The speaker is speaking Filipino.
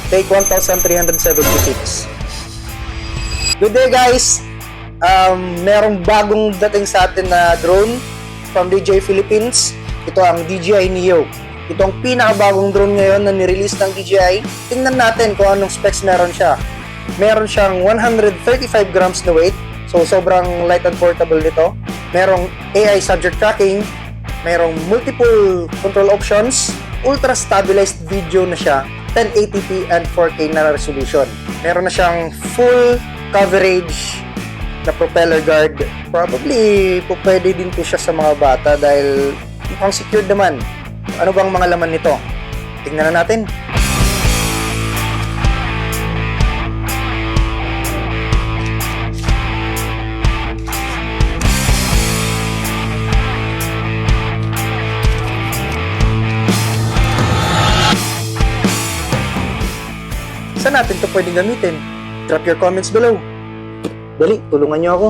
Take 1,376. Good day guys! Merong bagong dating sa atin na drone from DJI Philippines. Ito ang DJI Neo. Ito ang pinakabagong drone ngayon na nirelease ng DJI. Tingnan natin kung anong specs meron siya. Meron siyang 135 grams na weight. So sobrang light and portable nito. Merong AI subject tracking. Merong multiple control options. Ultra stabilized video na siya. 1080p and 4K na resolution. Meron na siyang full coverage na propeller guard. Probably pwede din po siya sa mga bata dahil mukhang secured naman. Ano bang mga laman nito? Tingnan na natin. Saan natin ito pwedeng gamitin? Drop your comments below. Dali, tulungan niyo ako.